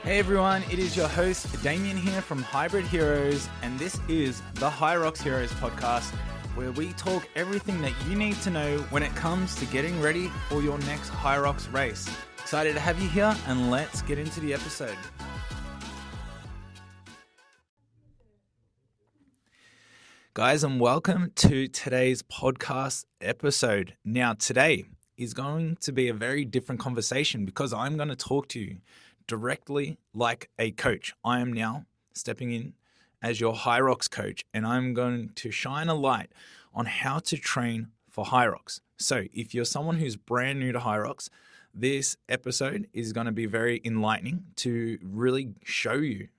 Hey everyone, it is your host Damian here from Hybrid Heroes, and this is the HYROX Heroes podcast, where we talk everything that you need to know when it comes to getting ready for your next HYROX race. Excited to have you here, and let's get into the episode. Guys, and welcome to today's podcast episode. Now, today is going to be a very different conversation because I'm going to talk to you directly like a coach. I am now stepping in as your HYROX coach, and I'm going to shine a light on how to train for HYROX. So if you're someone who's brand new to HYROX, this episode is going to be very enlightening to really show you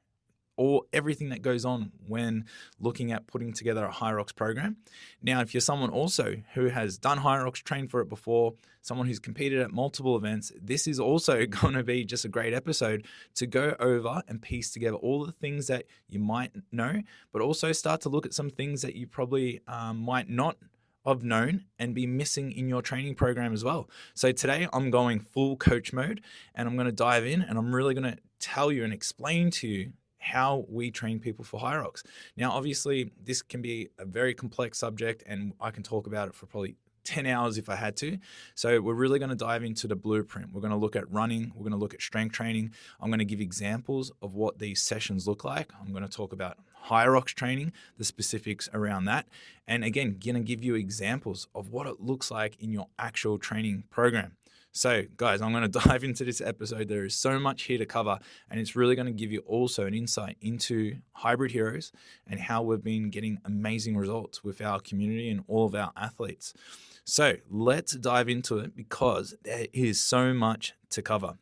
everything that goes on when looking at putting together a HYROX program. Now, if you're someone also who has done HYROX, trained for it before, someone who's competed at multiple events, this is also going to be just a great episode to go over and piece together all the things that you might know, but also start to look at some things that you probably might not have known and be missing in your training program as well. So today I'm going full coach mode, and I'm going to dive in, and I'm really going to tell you and explain to you how we train people for HYROX. Now, obviously, this can be a very complex subject, and I can talk about it for probably 10 hours if I had to. So we're really going to dive into the blueprint. We're going to look at running. We're going to look at strength training. I'm going to give examples of what these sessions look like. I'm going to talk about HYROX training, the specifics around that. And again, going to give you examples of what it looks like in your actual training program. So guys, I'm going to dive into this episode. There is so much here to cover, and it's really going to give you also an insight into Hybrid Heroes and how we've been getting amazing results with our community and all of our athletes. So let's dive into it because there is so much to cover.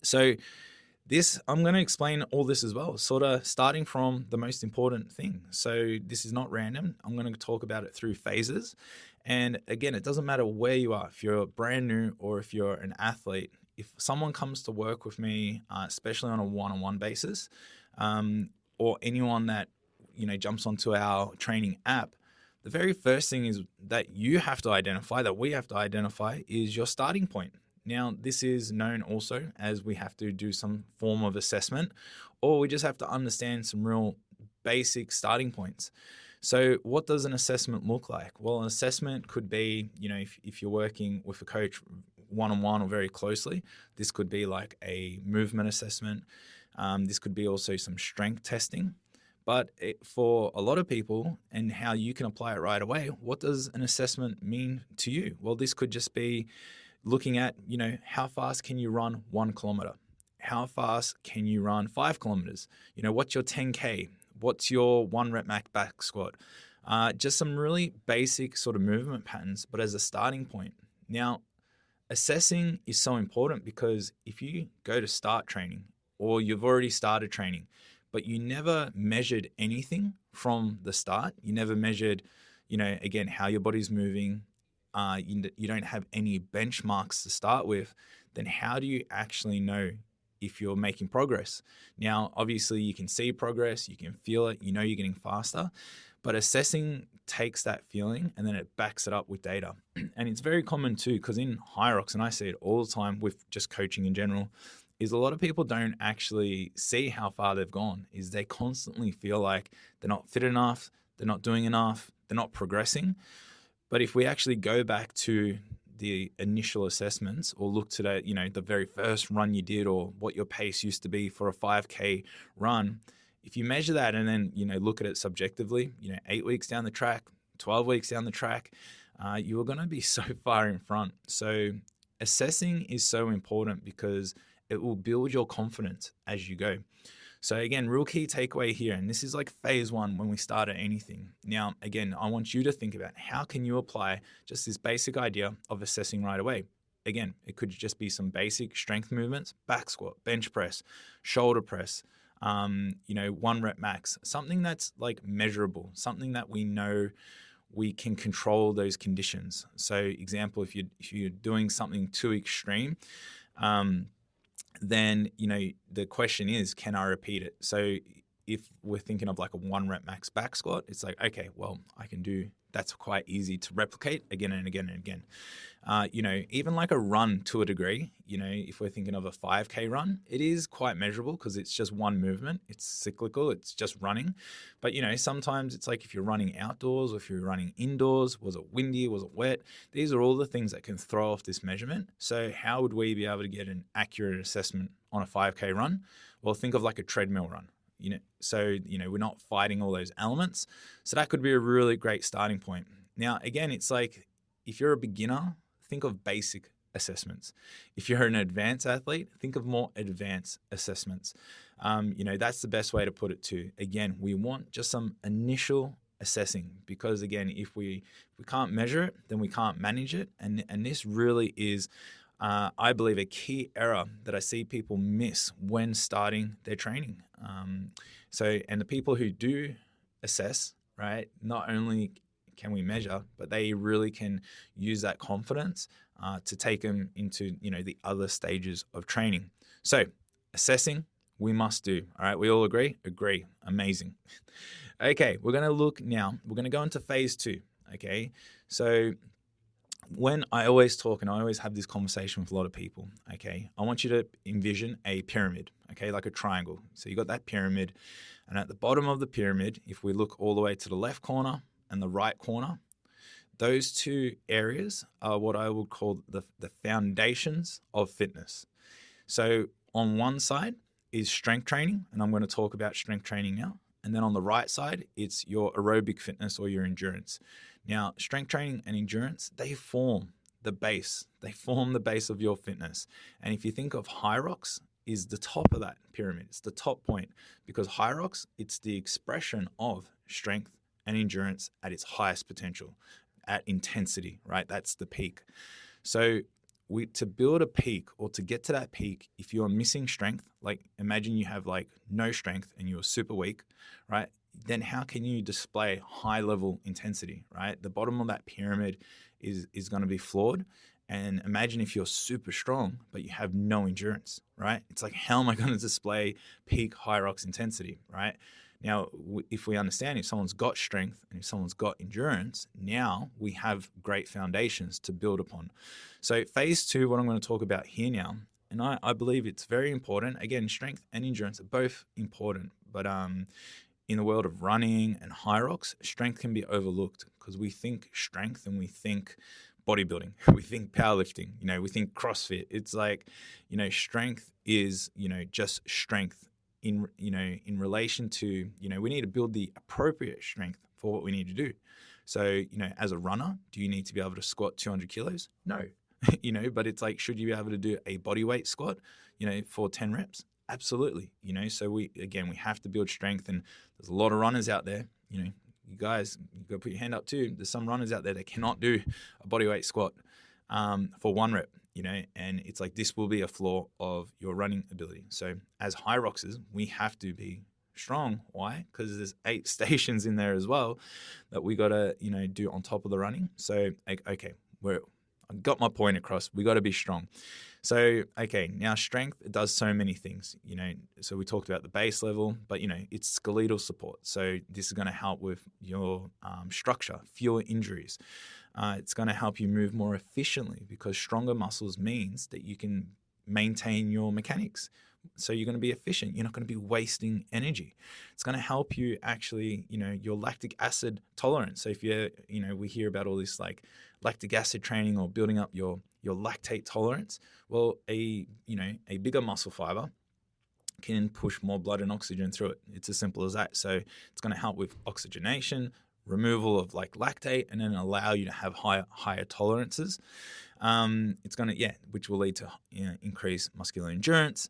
So I'm going to explain all this as well, sort of starting from the most important thing. So this is not random. I'm going to talk about it through phases. And again, it doesn't matter where you are, if you're brand new or if you're an athlete. If someone comes to work with me, especially on a one-on-one basis, or anyone that jumps onto our training app, the very first thing is that you have to identify, that we have to identify, is your starting point. Now, this is known also as we have to do some form of assessment, or we just have to understand some real basic starting points. So what does an assessment look like? Well, an assessment could be, if you're working with a coach one-on-one or very closely, this could be like a movement assessment. This could be also some strength testing. But for a lot of people, and how you can apply it right away, what does an assessment mean to you? Well, this could just be looking at, how fast can you run 1 kilometer? How fast can you run 5 kilometers? What's your 10K? What's your 1 rep max back squat? Just some really basic sort of movement patterns, but as a starting point. Now, assessing is so important because if you go to start training or you've already started training, but you never measured anything from the start, you never measured, again, how your body's moving, you don't have any benchmarks to start with, then how do you actually know if you're making progress? Now, obviously you can see progress, you can feel it, you're getting faster, but assessing takes that feeling and then it backs it up with data. And it's very common too, because in HYROX, and I see it all the time with just coaching in general, is a lot of people don't actually see how far they've gone, is they constantly feel like they're not fit enough, they're not doing enough, they're not progressing. But if we actually go back to the initial assessments or look to the very first run you did or what your pace used to be for a 5K run, if you measure that and then, look at it subjectively, 8 weeks down the track, 12 weeks down the track, you are going to be so far in front. So assessing is so important because it will build your confidence as you go. So again, real key takeaway here, and this is like phase 1 when we start at anything. Now, again, I want you to think about how can you apply just this basic idea of assessing right away. Again, it could just be some basic strength movements, back squat, bench press, shoulder press, 1 rep max, something that's like measurable, something that we know we can control those conditions. So example, if you're doing something too extreme, then, the question is, can I repeat it? So if we're thinking of like a 1 rep max back squat, it's like, okay, well, I can do that's quite easy to replicate again and again and again. Even like a run to a degree, if we're thinking of a 5K run, it is quite measurable because it's just one movement. It's cyclical. It's just running. But, sometimes it's like if you're running outdoors or if you're running indoors, was it windy? Was it wet? These are all the things that can throw off this measurement. So how would we be able to get an accurate assessment on a 5K run? Well, think of like a treadmill run. We're not fighting all those elements. So that could be a really great starting point. Now, again, it's like if you're a beginner, think of basic assessments. If you're an advanced athlete, think of more advanced assessments. That's the best way to put it too. Again, we want just some initial assessing because, again, if we can't measure it, then we can't manage it. And this really is, I believe, a key error that I see people miss when starting their training. And the people who do assess, right, not only can we measure, but they really can use that confidence to take them into, the other stages of training. So assessing, we must do. All right, we all agree? Agree. Amazing. Okay, we're going to look now. We're going to go into phase 2. Okay, so when I always talk and I always have this conversation with a lot of people, okay, I want you to envision a pyramid, okay, like a triangle. So you got that pyramid, and at the bottom of the pyramid, if we look all the way to the left corner and the right corner, those two areas are what I would call the foundations of fitness. So on one side is strength training, and I'm going to talk about strength training now. And then on the right side, it's your aerobic fitness or your endurance. Now, strength training and endurance, they form the base. They form the base of your fitness. And if you think of HYROX is the top of that pyramid, it's the top point, because HYROX, it's the expression of strength and endurance at its highest potential, at intensity, right? That's the peak. So to build a peak or to get to that peak, if you're missing strength, like imagine you have like no strength and you're super weak, right? Then how can you display high level intensity, right? The bottom of that pyramid is going to be flawed. And imagine if you're super strong, but you have no endurance, right? It's like, how am I going to display peak HYROX intensity, right? Now, if we understand if someone's got strength and if someone's got endurance, now we have great foundations to build upon. So phase 2, what I'm going to talk about here now, and I believe it's very important. Again, strength and endurance are both important, but in the world of running and HYROX, strength can be overlooked because we think strength and we think bodybuilding, we think powerlifting, we think CrossFit. It's like, strength is, just strength. In relation to, we need to build the appropriate strength for what we need to do. So, as a runner, do you need to be able to squat 200 kilos? No, but it's like, should you be able to do a body weight squat, for 10 reps? Absolutely. So we have to build strength, and there's a lot of runners out there, you guys, you got to put your hand up too. There's some runners out there that cannot do a body weight squat for 1 rep. And it's like, this will be a flaw of your running ability. So as HYROXers, we have to be strong. Why? Because there's 8 stations in there as well that we got to, do on top of the running. So, okay, I got my point across. We got to be strong. So, okay, now strength, it does so many things, so we talked about the base level, but, it's skeletal support. So this is going to help with your structure, fewer injuries. It's going to help you move more efficiently because stronger muscles means that you can maintain your mechanics. So you're going to be efficient. You're not going to be wasting energy. It's going to help you actually, your lactic acid tolerance. So if we hear about all this like lactic acid training or building up your lactate tolerance. Well, a bigger muscle fiber can push more blood and oxygen through it. It's as simple as that. So it's going to help with oxygenation, removal of like lactate, and then allow you to have higher tolerances. It's going to, which will lead to increased muscular endurance.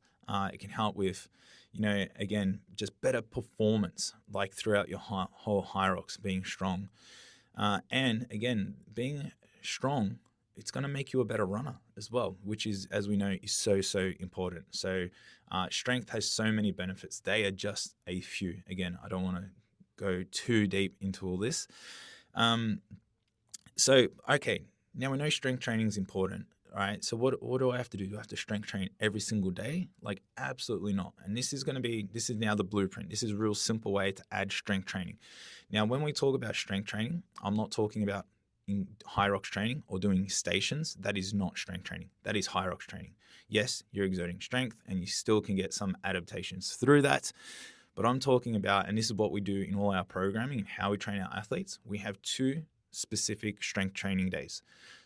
It can help with, again, just better performance, like throughout your whole HYROX, being strong. And again, being strong, it's going to make you a better runner as well, which is, as we know, is so important. So strength has so many benefits. They are just a few. Again, I don't want to go too deep into all this. Okay, now we know strength training is important. All right. So what do I have to do? Do I have to strength train every single day? Like, absolutely not. And this is now the blueprint. This is a real simple way to add strength training. Now, when we talk about strength training, I'm not talking about in HYROX training or doing stations. That is not strength training. That is HYROX training. Yes, you're exerting strength and you still can get some adaptations through that. But I'm talking about, and this is what we do in all our programming and how we train our athletes, we have 2 specific strength training days.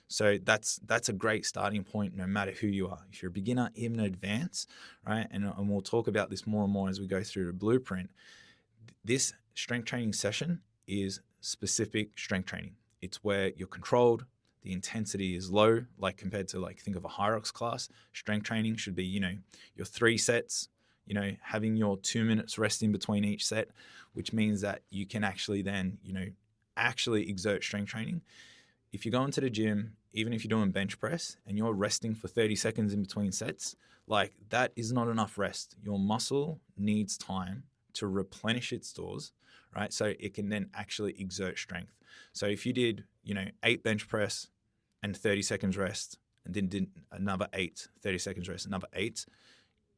So that's a great starting point no matter who you are. If you're a beginner, even advanced, right? And we'll talk about this more and more as we go through the blueprint. This strength training session is specific strength training. It's where you're controlled, the intensity is low, like compared to think of a HYROX class. Strength training should be, your 3 sets, having your 2 minutes rest in between each set, which means that you can actually then, actually exert strength training. If you go into the gym, even if you're doing bench press and you're resting for 30 seconds in between sets, that is not enough rest. Your muscle needs time to replenish its stores, right? So it can then actually exert strength. So if you did, 8 bench press and 30 seconds rest, and then did another 8, 30 seconds rest, another 8,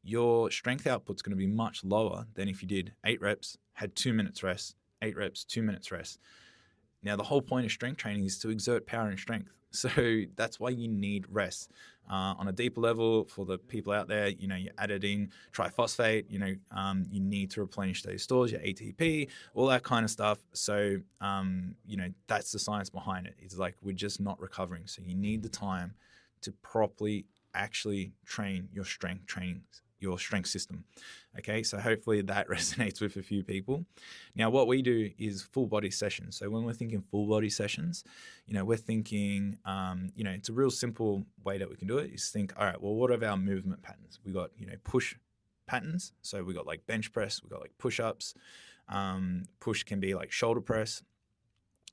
your strength output's going to be much lower than if you did 8 reps, had 2 minutes rest, 8 reps, 2 minutes rest. Now, the whole point of strength training is to exert power and strength. So that's why you need rest. On a deeper level, for the people out there, you added in triphosphate, you need to replenish those stores, your ATP, all that kind of stuff. So, that's the science behind it. It's we're just not recovering. So you need the time to properly actually train your strength system. Okay, so hopefully that resonates with a few people. Now, what we do is full body sessions. So when we're thinking full body sessions, we're thinking, it's a real simple way that we can do it is think, all right, well, what are our movement patterns? We got, push patterns. So we got bench press, we got push-ups. Push can be shoulder press.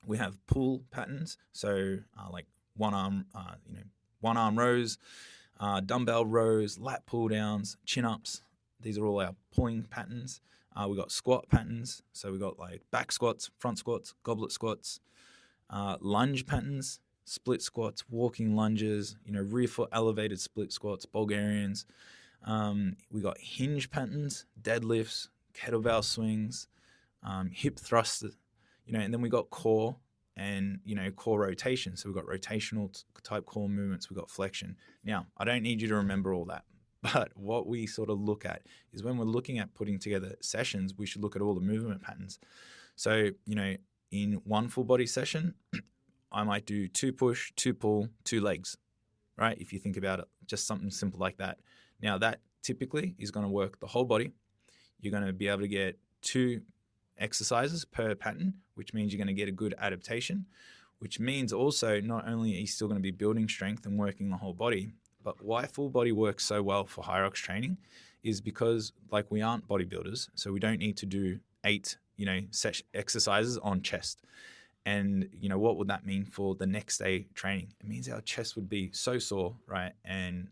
We have pull patterns. So one arm rows, dumbbell rows, lat pull downs, chin ups. These are all our pulling patterns. We got squat patterns. So we got back squats, front squats, goblet squats, lunge patterns, split squats, walking lunges, rear foot elevated split squats, Bulgarians. We got hinge patterns, deadlifts, kettlebell swings, hip thrusts, and then we got core and, core rotation. So we've got rotational type core movements. We've got flexion. Now, I don't need you to remember all that. But what we sort of look at is when we're looking at putting together sessions, we should look at all the movement patterns. So, in one full body session, I might do 2 push, 2 pull, 2 legs, right? If you think about it, just something simple like that. Now, that typically is going to work the whole body. You're going to be able to get 2 exercises per pattern, which means you're going to get a good adaptation, which means also not only are you still going to be building strength and working the whole body, but why full body works so well for HYROX training is because we aren't bodybuilders, so we don't need to do 8, exercises on chest. And, what would that mean for the next day training? It means our chest would be so sore, right, and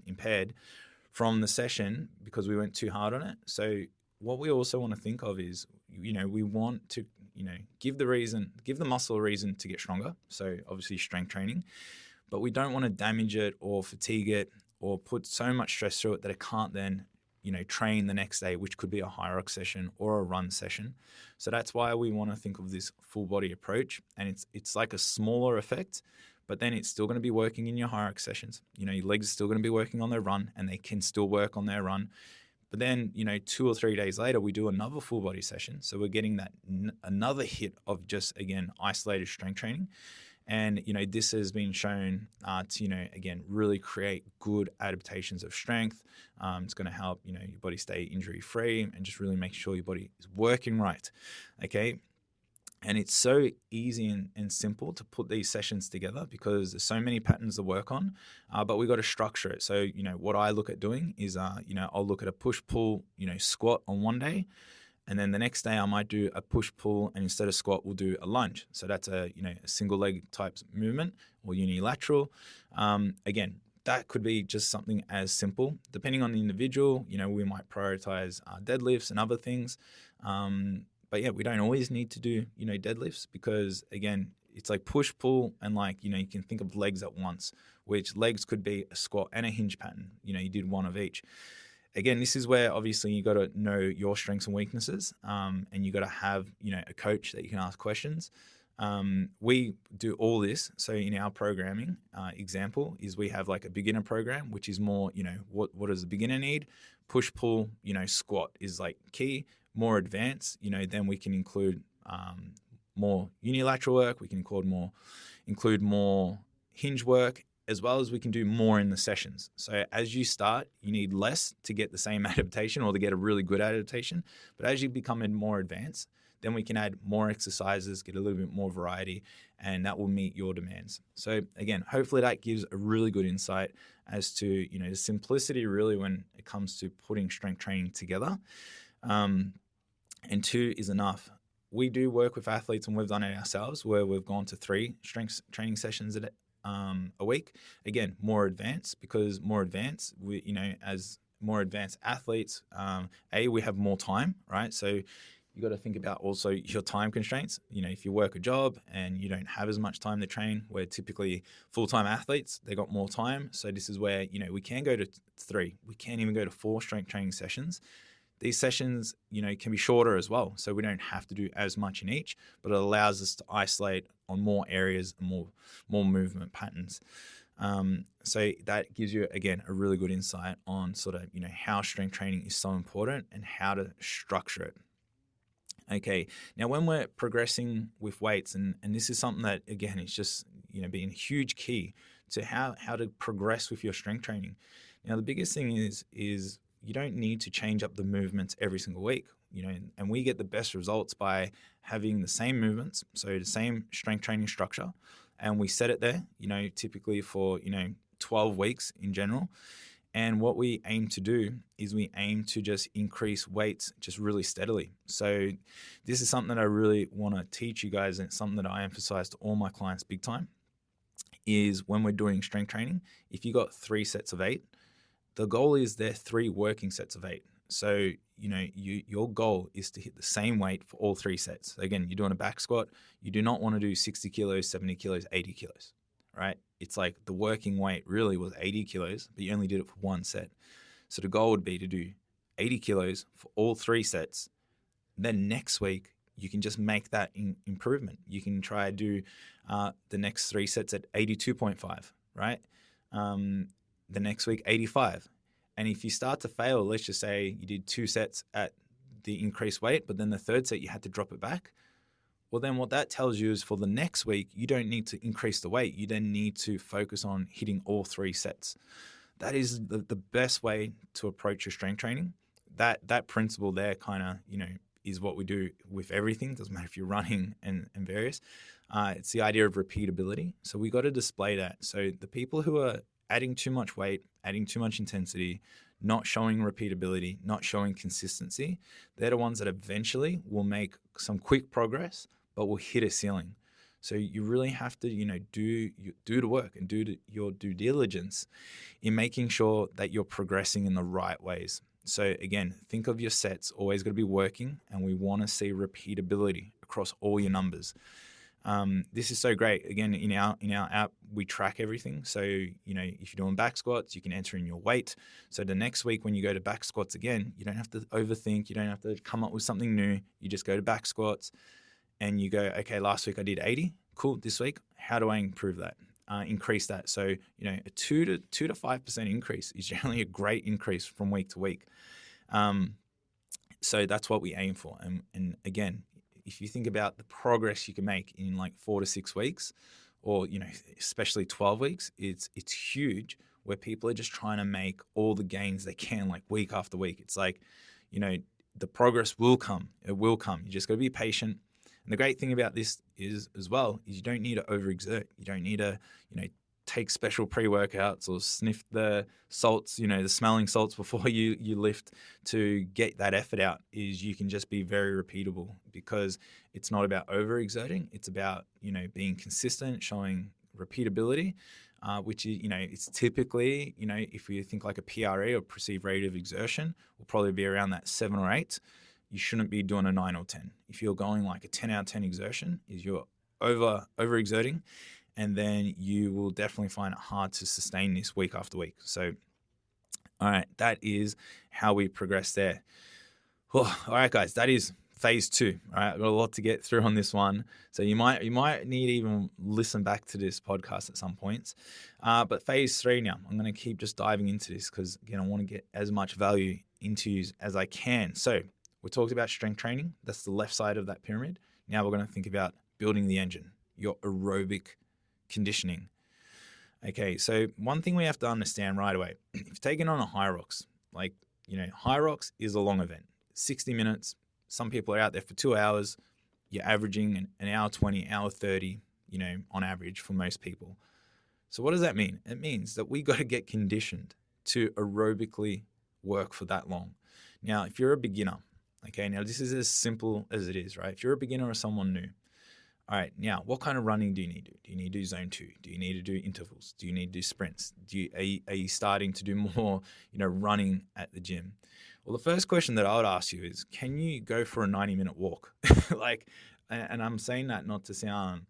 impaired from the session because we went too hard on it. So what we also want to think of is, we want to, give the muscle a reason to get stronger. So obviously strength training, but we don't want to damage it or fatigue it or put so much stress through it that it can't then, train the next day, which could be a HYROX session or a run session. So that's why we want to think of this full body approach. And it's like a smaller effect, but then it's still going to be working in your HYROX sessions. Your legs are still going to be working on their run and they can still work on their run. But then, 2 or 3 days later, we do another full body session. So we're getting that another hit of just, again, isolated strength training. And, this has been shown to, again, really create good adaptations of strength. It's going to help, your body stay injury free and just really make sure your body is working right. Okay. And it's so easy and simple to put these sessions together because there's so many patterns to work on, but we got to structure it. So, what I look at doing is, I'll look at a push-pull, squat on one day. And then the next day I might do a push-pull and instead of squat, we'll do a lunge. So that's a single leg type movement or unilateral. Again, that could be just something as simple. Depending on the individual, we might prioritize deadlifts and other things. But yeah, we don't always need to do, deadlifts because, again, it's like push, pull, and like, you can think of legs at once, which legs could be a squat and a hinge pattern. You did one of each. Again, this is where obviously you got to know your strengths and weaknesses, and you got to have, a coach that you can ask questions. We do all this. So in our programming example is we have like a beginner program, which is more, what does the beginner need? Push, pull, squat is like key. More advanced, then we can include more unilateral work. We can include more hinge work, as well as we can do more in the sessions. So as you start, you need less to get the same adaptation or to get a really good adaptation. But as you become more advanced, then we can add more exercises, get a little bit more variety, and that will meet your demands. So again, hopefully that gives a really good insight as to, the simplicity really when it comes to putting strength training together. And 2 is enough. We do work with athletes, and we've done it ourselves, where we've gone to 3 strength training sessions a week. Again, more advanced, because more advanced, as more advanced athletes, we have more time, right? So you got to think about also your time constraints. If you work a job and you don't have as much time to train, where typically full-time athletes, they got more time. So this is where, we can go to 3. We can't even go to 4 strength training sessions. These sessions, can be shorter as well. So we don't have to do as much in each, but it allows us to isolate on more areas and more movement patterns. So that gives you, again, a really good insight on sort of, how strength training is so important and how to structure it. Okay, now when we're progressing with weights, and this is something that, again, is just, being a huge key to how to progress with your strength training. Now, the biggest thing is you don't need to change up the movements every single week, and we get the best results by having the same movements, so the same strength training structure, and we set it there, typically for, 12 weeks in general. And what we aim to do is we aim to just increase weights just really steadily. So this is something that I really want to teach you guys, and it's something that I emphasize to all my clients big time, is when we're doing strength training, if you got 3 sets of 8, the goal is there 3 working sets of 8. So, your goal is to hit the same weight for all 3 sets. So again, you're doing a back squat. You do not want to do 60 kilos, 70 kilos, 80 kilos, right? It's like the working weight really was 80 kilos, but you only did it for 1 set. So the goal would be to do 80 kilos for all 3 sets. Then next week, you can just make that improvement. You can try to do the next 3 sets at 82.5, right? The next week, 85. And if you start to fail, let's just say you did 2 sets at the increased weight, but then the 3rd set, you had to drop it back. Well, then what that tells you is for the next week, you don't need to increase the weight. You then need to focus on hitting all 3 sets. That is the best way to approach your strength training. That principle there kind of, is what we do with everything. Doesn't matter if you're running and various. It's the idea of repeatability. So we got to display that. So the people who are adding too much weight, adding too much intensity, not showing repeatability, not showing consistency, they're the ones that eventually will make some quick progress, but will hit a ceiling. So you really have to, do the work and do your due diligence in making sure that you're progressing in the right ways. So again, think of your sets always got to be working, and we want to see repeatability across all your numbers. This is so great. Again, in our app, we track everything. So, if you're doing back squats, you can enter in your weight. So the next week when you go to back squats again, you don't have to overthink. You don't have to come up with something new. You just go to back squats and you go, okay, last week I did 80. Cool. This week, how do I improve that? Increase that. So, a 2 to 5% increase is generally a great increase from week to week. So that's what we aim for. And again, if you think about the progress you can make in like 4 to 6 weeks, or, especially 12 weeks, it's huge, where people are just trying to make all the gains they can, like week after week. It's like, the progress will come. It will come. You just got to be patient. And the great thing about this is you don't need to overexert. You don't need to, take special pre-workouts or sniff the salts, the smelling salts before you lift to get that effort out. Is you can just be very repeatable, because it's not about overexerting. It's about, being consistent, showing repeatability, which is, it's typically, if you think like a PRE or perceived rate of exertion, will probably be around that 7 or 8. You shouldn't be doing a 9 or 10. If you're going like a 10 out of 10 exertion, is you're overexerting, and then you will definitely find it hard to sustain this week after week. So, all right, that is how we progress there. Oh, all right, guys, that is phase 2. All right, I've got a lot to get through on this one, so you might need to even listen back to this podcast at some points. But phase 3 now, I'm going to keep just diving into this because again, I want to get as much value into you as I can. So we talked about strength training. That's the left side of that pyramid. Now we're going to think about building the engine, your aerobic conditioning. Okay, so one thing we have to understand right away, if you're taking on a HYROX, like, HYROX is a long event, 60 minutes. Some people are out there for 2 hours. You're averaging an hour 20, hour 30, on average for most people. So what does that mean? It means that we got to get conditioned to aerobically work for that long. Now, if you're a beginner, okay, now this is as simple as it is, right? If you're a beginner or someone new, all right, now what kind of running do you need to do? Do you need to do zone 2? Do you need to do intervals? Do you need to do sprints? Are you starting to do more, running at the gym? Well, the first question that I would ask you is, can you go for a 90-minute walk? And I'm saying that not to sound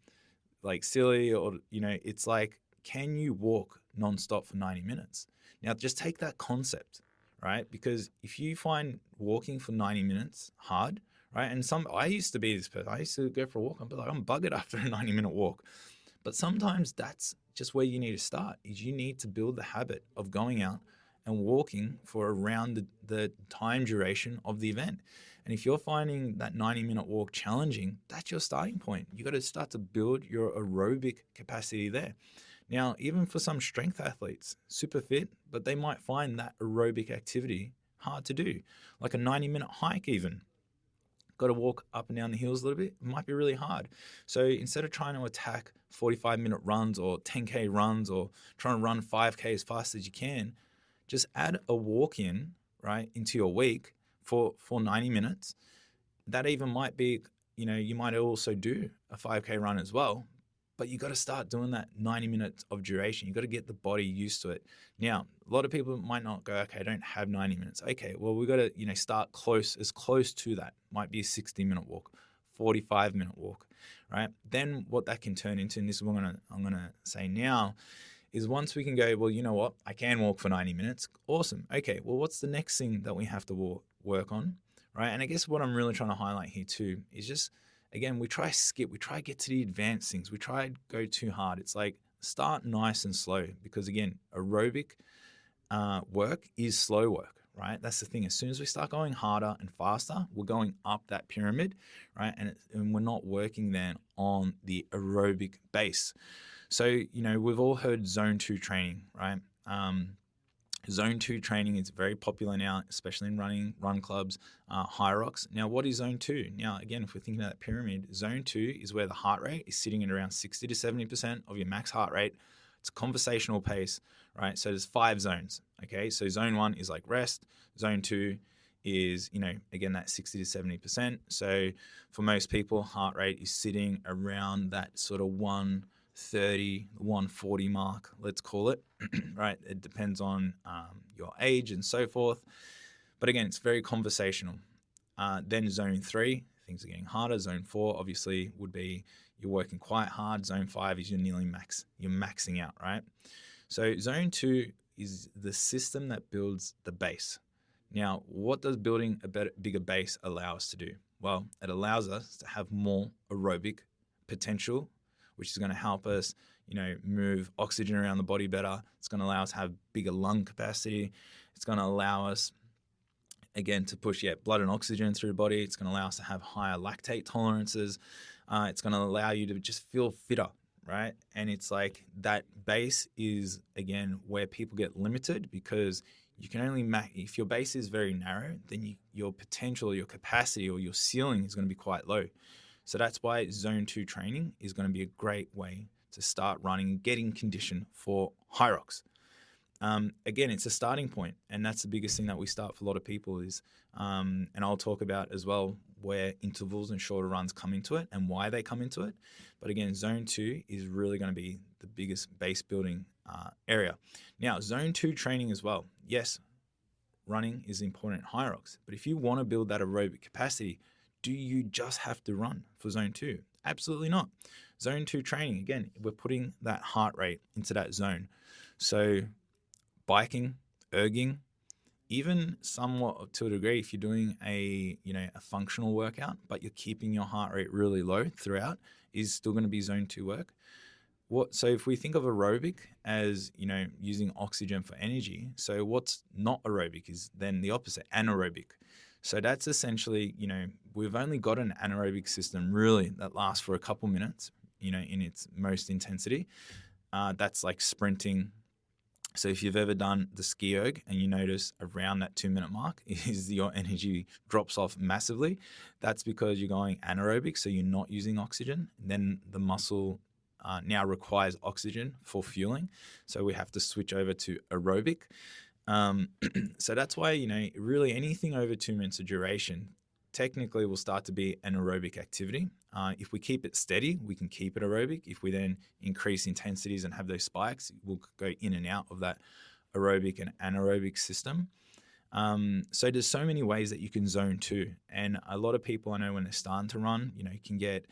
like silly or, it's like, can you walk nonstop for 90 minutes? Now, just take that concept, right? Because if you find walking for 90 minutes hard, right? And I used to be this person. I used to go for a walk. I'm buggered after a 90-minute walk. But sometimes that's just where you need to start, is you need to build the habit of going out and walking for around the time duration of the event. And if you're finding that 90-minute walk challenging, that's your starting point. You got to start to build your aerobic capacity there. Now, even for some strength athletes, super fit, but they might find that aerobic activity hard to do, like a 90-minute hike even. Got to walk up and down the hills a little bit, it might be really hard. So instead of trying to attack 45-minute runs or 10K runs or trying to run 5K as fast as you can, just add a walk in, right, into your week for 90 minutes. That even might be, you might also do a 5K run as well, but you got to start doing that 90 minutes of duration. You got to get the body used to it. Now, a lot of people might not go, okay, I don't have 90 minutes. Okay, well, we got to, start as close to that. Might be a 60-minute walk, 45-minute walk, right? Then what that can turn into, and this is what I'm gonna say now, is once we can go, well, you know what, I can walk for 90 minutes. Awesome. Okay, well, what's the next thing that we have to work on, right? And I guess what I'm really trying to highlight here too is just, again, we try to get to the advanced things. We try to go too hard. It's like, start nice and slow, because again, aerobic work is slow work, right? That's the thing. As soon as we start going harder and faster, we're going up that pyramid, right? And we're not working then on the aerobic base. So, we've all heard zone 2 training, right? Zone 2 training is very popular now, especially in run clubs, HYROX. Now, what is zone 2? Now, again, if we're thinking about that pyramid, zone 2 is where the heart rate is sitting at around 60 to 70% of your max heart rate. It's a conversational pace, right? So there's 5 zones, okay? So zone 1 is like rest. Zone 2 is, again, that 60 to 70%. So for most people, heart rate is sitting around that sort of 130, 140 mark, let's call it, right? It depends on your age and so forth. But again, it's very conversational. Then zone 3, things are getting harder. Zone 4, obviously, would be you're working quite hard. Zone 5 is you're maxing out, right? So zone 2 is the system that builds the base. Now, what does building a bigger base allow us to do? Well, it allows us to have more aerobic potential, which is going to help us, move oxygen around the body better. It's going to allow us to have bigger lung capacity. It's going to allow us, again, to push blood and oxygen through the body. It's going to allow us to have higher lactate tolerances. It's going to allow you to just feel fitter, right? And it's like that base is, again, where people get limited, because you can only if your base is very narrow, then your potential, your capacity, or your ceiling is going to be quite low. So that's why zone 2 training is going to be a great way to start running, getting conditioned for HYROX. Again, it's a starting point, and that's the biggest thing that we start for a lot of people is, and I'll talk about as well where intervals and shorter runs come into it and why they come into it. But again, zone 2 is really going to be the biggest base building area. Now, zone 2 training as well. Yes, running is important in HYROX, but if you want to build that aerobic capacity, do you just have to run for zone 2? Absolutely not. Zone 2 training, again, we're putting that heart rate into that zone. So biking, erging, even somewhat to a degree, if you're doing a functional workout, but you're keeping your heart rate really low throughout, is still going to be zone 2 work. So if we think of aerobic as, using oxygen for energy, so what's not aerobic is then the opposite, anaerobic. So that's essentially, we've only got an anaerobic system really that lasts for a couple minutes, in its most intensity. That's like sprinting. So if you've ever done the ski erg and you notice around that 2-minute mark is your energy drops off massively, that's because you're going anaerobic, so you're not using oxygen. Then the muscle now requires oxygen for fueling, so we have to switch over to aerobic. So that's why, really anything over 2 minutes of duration technically will start to be an aerobic activity. If we keep it steady, we can keep it aerobic. If we then increase intensities and have those spikes, we'll go in and out of that aerobic and anaerobic system. So there's so many ways that you can zone 2. And a lot of people I know when they're starting to run, can get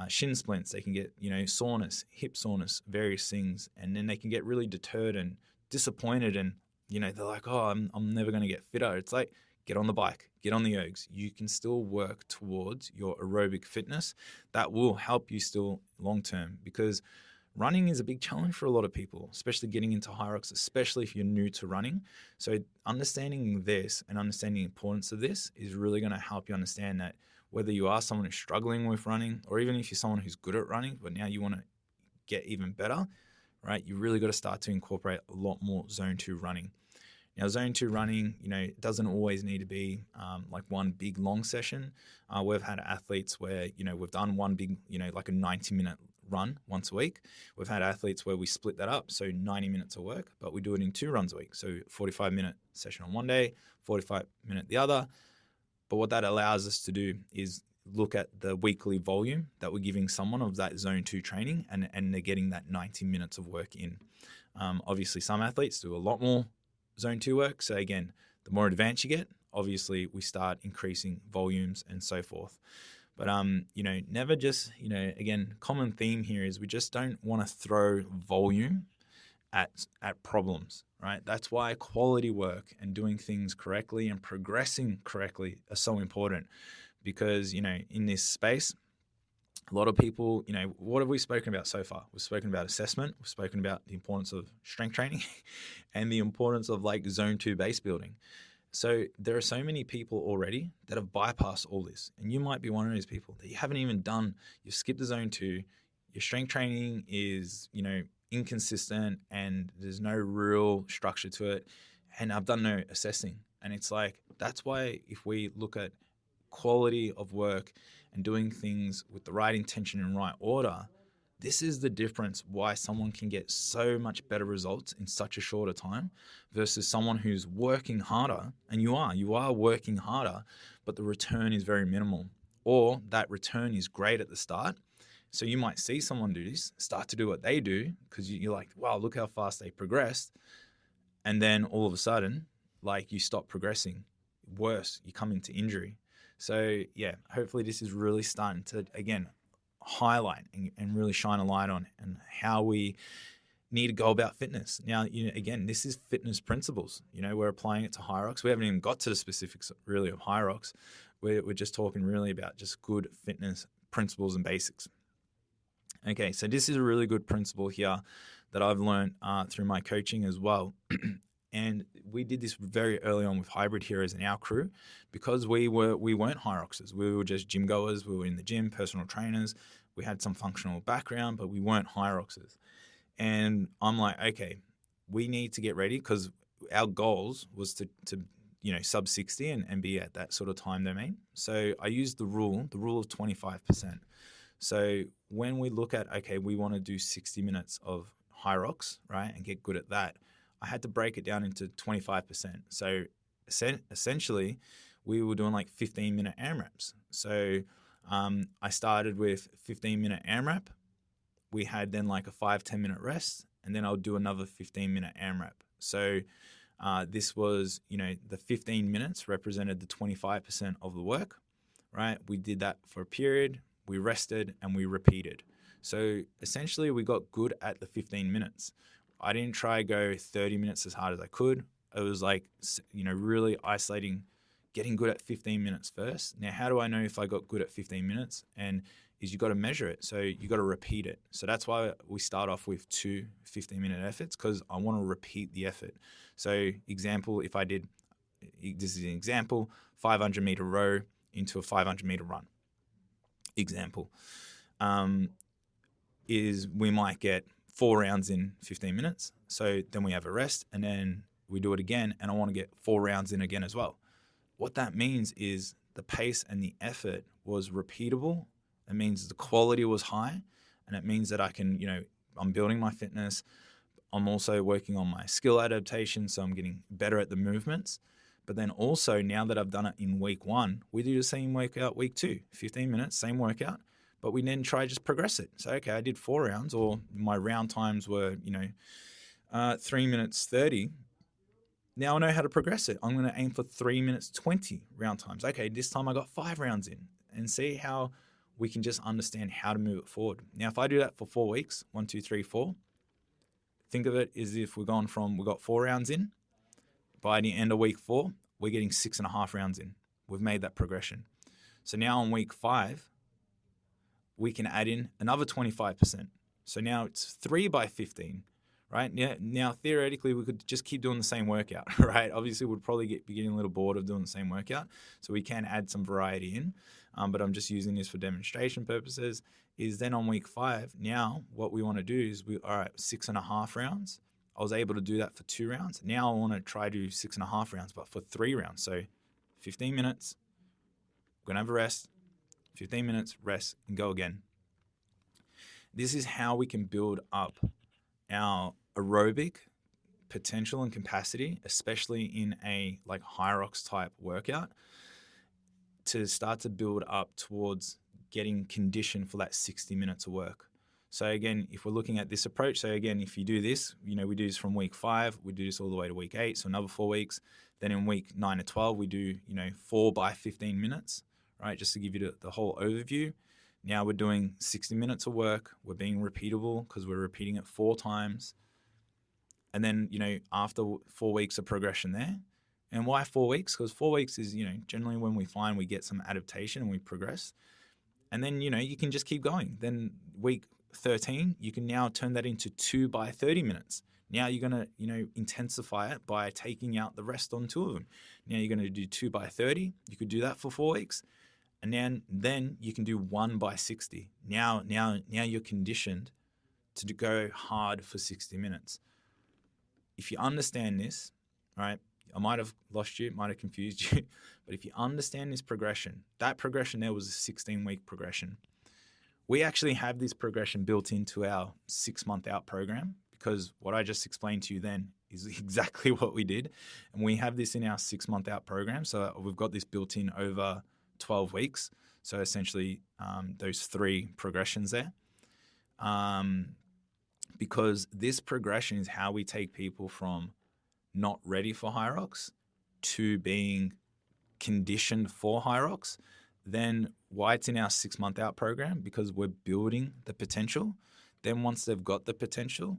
shin splints, they can get, soreness, hip soreness, various things. And then they can get really deterred and disappointed. And, they're like, oh, I'm never going to get fitter. It's like, get on the bike, get on the ergs. You can still work towards your aerobic fitness. That will help you still long-term, because running is a big challenge for a lot of people, especially getting into HYROX, especially if you're new to running. So understanding this and understanding the importance of this is really going to help you understand that whether you are someone who's struggling with running, or even if you're someone who's good at running, but now you want to get even better, right? You really got to start to incorporate a lot more zone 2 running. Now, zone 2 running, it doesn't always need to be like one big long session. We've had athletes where, we've done one big, like a 90-minute run once a week. We've had athletes where we split that up, so 90 minutes of work, but we do it in 2 runs a week. So 45-minute session on one day, 45-minute the other. But what that allows us to do is look at the weekly volume that we're giving someone of that zone 2 training, and they're getting that 90 minutes of work in. Obviously, some athletes do a lot more zone 2 work. So again, the more advanced you get, obviously we start increasing volumes and so forth. But, never just, again, common theme here is we just don't want to throw volume at problems, right? That's why quality work and doing things correctly and progressing correctly are so important, because, in this space, a lot of people, what have we spoken about so far? We've spoken about assessment. We've spoken about the importance of strength training and the importance of like zone 2 base building. So there are so many people already that have bypassed all this. And you might be one of those people that you haven't even done. You've skipped the zone 2. Your strength training is, inconsistent, and there's no real structure to it. And I've done no assessing. And it's like, that's why if we look at quality of work and doing things with the right intention and right order, this is the difference why someone can get so much better results in such a shorter time versus someone who's working harder. And you are working harder, but the return is very minimal, or that return is great at the start. So you might see someone do this, start to do what they do, because you're like, wow, look how fast they progressed. And then all of a sudden, like, you stop progressing. Worse, you come into injury. So yeah, hopefully this is really starting to, again, highlight and really shine a light on and how we need to go about fitness. Now, again, this is fitness principles. We're applying it to HYROX. We haven't even got to the specifics really of HYROX. We're just talking really about just good fitness principles and basics. Okay, so this is a really good principle here that I've learned through my coaching as well. And we did this very early on with Hybrid Heroes and our crew, because we weren't HYROXers. We were just gym goers. We were in the gym, personal trainers. We had some functional background, but we weren't HYROXers. And I'm like, okay, we need to get ready, because our goals was to sub 60 and be at that sort of time domain. So I used the rule of 25%. So when we look at, okay, we want to do 60 minutes of HYROX, right, and get good at that, I had to break it down into 25%. So essentially, we were doing like 15-minute AMRAPs. So I started with 15-minute AMRAP. We had then like a 5-10 minute rest, and then I'll do another 15-minute AMRAP. So this was, the 15 minutes represented the 25% of the work, right? We did that for a period, we rested, and we repeated. So essentially we got good at the 15 minutes. I didn't try go 30 minutes as hard as I could. It was like, really isolating, getting good at 15 minutes first. Now, how do I know if I got good at 15 minutes? And is you got to measure it. So you got to repeat it. So that's why we start off with 2 15-minute efforts, because I want to repeat the effort. So example, if I did, this is an example, 500 meter row into a 500 meter run. Example is we might get 4 rounds in 15 minutes. So then we have a rest and then we do it again. And I want to get 4 rounds in again as well. What that means is the pace and the effort was repeatable. It means the quality was high. And it means that I can, I'm building my fitness. I'm also working on my skill adaptation. So I'm getting better at the movements. But then also now that I've done it in week 1, we do the same workout week 2, 15 minutes, same workout. But we then try just progress it. So, okay, I did 4 rounds, or my round times were, 3 minutes 30. Now I know how to progress it. I'm going to aim for 3 minutes 20 round times. Okay, this time I got 5 rounds in, and see how we can just understand how to move it forward. Now, if I do that for 4 weeks, 1, 2, 3, 4, think of it as if we got 4 rounds in. By the end of week 4, we're getting 6.5 rounds in. We've made that progression. So now on week 5, we can add in another 25%. So now it's 3 by 15, right? Now theoretically, we could just keep doing the same workout, right? Obviously, we'd probably be getting a little bored of doing the same workout. So we can add some variety in, but I'm just using this for demonstration purposes. Is then on week 5, now what we want to do is 6.5 rounds. I was able to do that for 2 rounds. Now I want to try to do 6.5 rounds, but for 3 rounds. So 15 minutes, we're going to have a rest. 15 minutes, rest, and go again. This is how we can build up our aerobic potential and capacity, especially in a like HYROX type workout, to start to build up towards getting conditioned for that 60 minutes of work. So again, if we're looking at this approach, so again, if you do this, we do this from week 5, we do this all the way to week 8, so another 4 weeks. Then in week 9 to 12, we do, 4 by 15 minutes. Right, just to give you the whole overview. Now we're doing 60 minutes of work. We're being repeatable because we're repeating it 4 times. And then, after 4 weeks of progression there. And why 4 weeks? Because 4 weeks is, generally when we find we get some adaptation and we progress. And then, you can just keep going. Then week 13, you can now turn that into 2 by 30 minutes. Now you're going to, intensify it by taking out the rest on 2 of them. Now you're going to do 2 by 30. You could do that for 4 weeks. And then you can do 1 by 60. Now you're conditioned to go hard for 60 minutes. If you understand this, right, I might have lost you, might have confused you, but if you understand this progression, that progression there was a 16-week progression. We actually have this progression built into our 6-month out program, because what I just explained to you then is exactly what we did. And we have this in our 6-month out program. So we've got this built in over 12 weeks. So essentially those 3 progressions there. Because this progression is how we take people from not ready for HYROX to being conditioned for HYROX. Then why it's in our 6-month out program, because we're building the potential. Then once they've got the potential,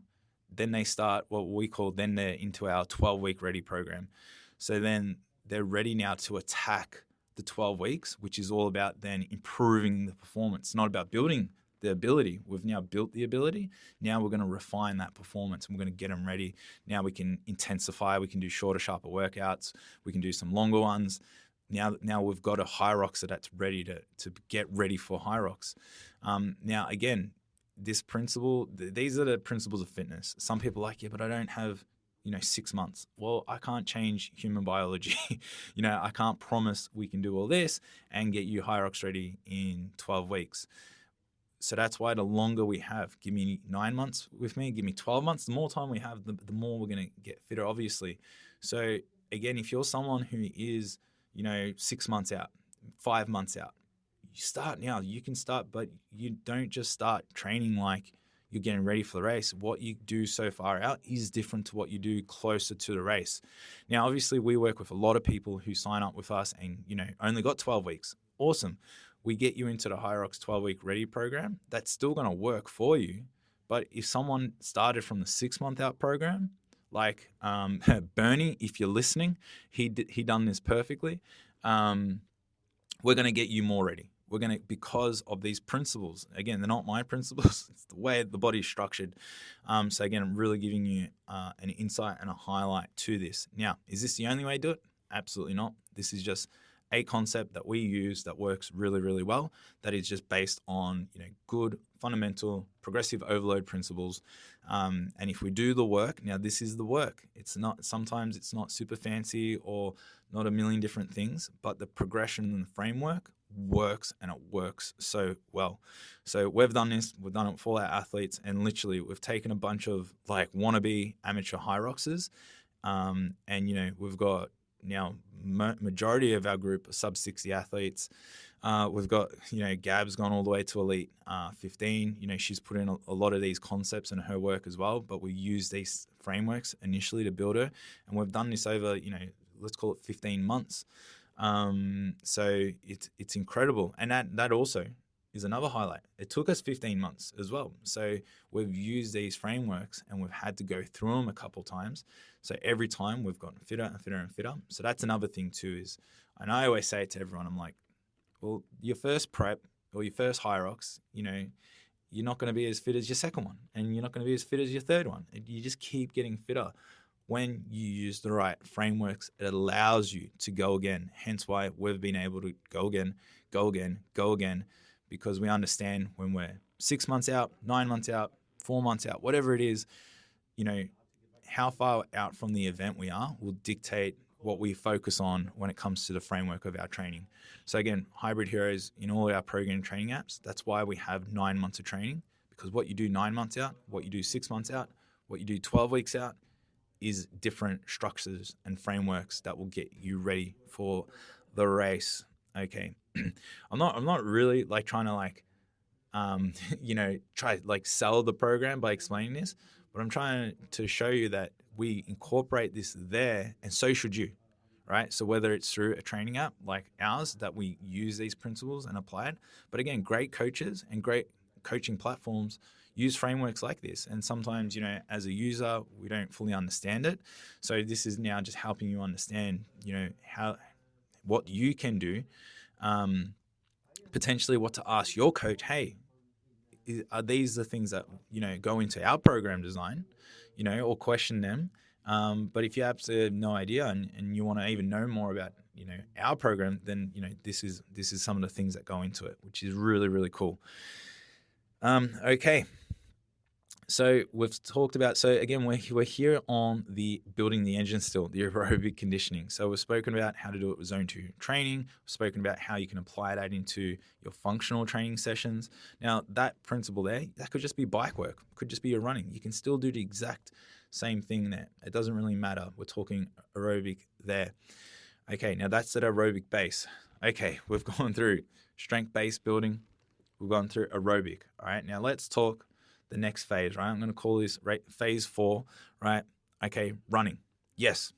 then they start what we call, then they're into our 12-week ready program. So then they're ready now to attack the 12 weeks, which is all about then improving the performance. It's not about building the ability. We've now built the ability. Now we're going to refine that performance and we're going to get them ready. Now we can intensify. We can do shorter, sharper workouts. We can do some longer ones. Now we've got a HYROX that's ready to get ready for HYROX. Now, again, this principle, these are the principles of fitness. Some people are like, yeah, but I don't have 6 months. Well, I can't change human biology. I can't promise we can do all this and get you HYROX ready in 12 weeks. So that's why the longer we have, give me 9 months with me, give me 12 months, the more time we have, the more we're going to get fitter, obviously. So again, if you're someone who is, 6 months out, 5 months out, you start now. You can start, but you don't just start training like you're getting ready for the race. What you do so far out is different to what you do closer to the race. Now, obviously, we work with a lot of people who sign up with us and, only got 12 weeks. Awesome. we get you into the HYROX 12-week ready program, that's still going to work for you. But if someone started from the 6-month out program, like Bernie, if you're listening, he done this perfectly. We're going to get you more ready. We're going to, because of these principles. Again, they're not my principles. It's the way the body is structured. So again, I'm really giving you an insight and a highlight to this. Now, is this the only way to do it? Absolutely not. This is just a concept that we use that works really, really well. That is just based on good fundamental progressive overload principles. And if we do the work, now this is the work. It's not, sometimes it's not super fancy or not a million different things, but the progression and the framework works, and it works so well. So we've done this, we've done it for our athletes, and literally we've taken a bunch of like wannabe amateur HYROXers, and we've got now majority of our group are sub 60 athletes. We've got Gab's gone all the way to elite 15. She's put in a lot of these concepts in her work as well, but we use these frameworks initially to build her, and we've done this over let's call it 15 months. So it's incredible, and that also is another highlight. It took us 15 months as well. So we've used these frameworks and we've had to go through them a couple times. So every time we've gotten fitter and fitter and fitter. So that's another thing too is, and I always say it to everyone, I'm like, well, your first prep or your first HYROX, you're not going to be as fit as your second one, and you're not going to be as fit as your third one. You just keep getting fitter. When you use the right frameworks, it allows you to go again. Hence why we've been able to go again, because we understand when we're 6 months out, 9 months out, 4 months out, whatever it is, how far out from the event we are will dictate what we focus on when it comes to the framework of our training. So again, Hybrid Heroes in all our program training apps, that's why we have 9 months of training, because what you do 9 months out, what you do 6 months out, what you do 12 weeks out is different structures and frameworks that will get you ready for the race. Okay. I'm not really like trying to try like sell the program by explaining this, but I'm trying to show you that we incorporate this there, and so should you, right? So whether it's through a training app like ours that we use these principles and apply it, but again, great coaches and great coaching platforms use frameworks like this. And sometimes, as a user, we don't fully understand it. So this is now just helping you understand, what you can do, potentially what to ask your coach. Hey, are these the things that, go into our program design, or question them. But if you absolutely have no idea and you want to even know more about, our program, then, this is some of the things that go into it, which is really, really cool. Okay. So we've talked about, so again, we're here on the building the engine still, the aerobic conditioning. So we've spoken about how to do it with Zone 2 training. We've spoken about how you can apply that into your functional training sessions. Now that principle there, that could just be bike work, could just be your running. You can still do the exact same thing there. It doesn't really matter. We're talking aerobic there. Okay, now that's at aerobic base. Okay, we've gone through strength-based building. We've gone through aerobic. All right, now let's talk the next phase, right? I'm going to call this phase 4, right? Okay, running. Yes,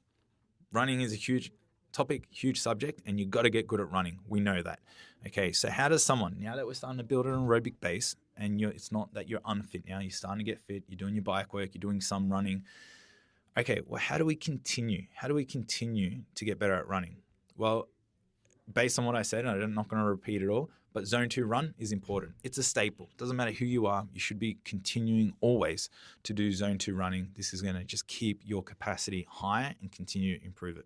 running is a huge topic, huge subject, and you've got to get good at running. We know that. Okay, so how does someone, now that we're starting to build an aerobic base, and it's not that you're unfit now, you're starting to get fit, you're doing your bike work, you're doing some running. Okay, well, how do we continue? How do we continue to get better at running? Well, based on what I said, I'm not going to repeat it all, but Zone 2 run is important. It's a staple. Doesn't matter who you are, you should be continuing always to do Zone 2 running. This is going to just keep your capacity higher and continue to improve it.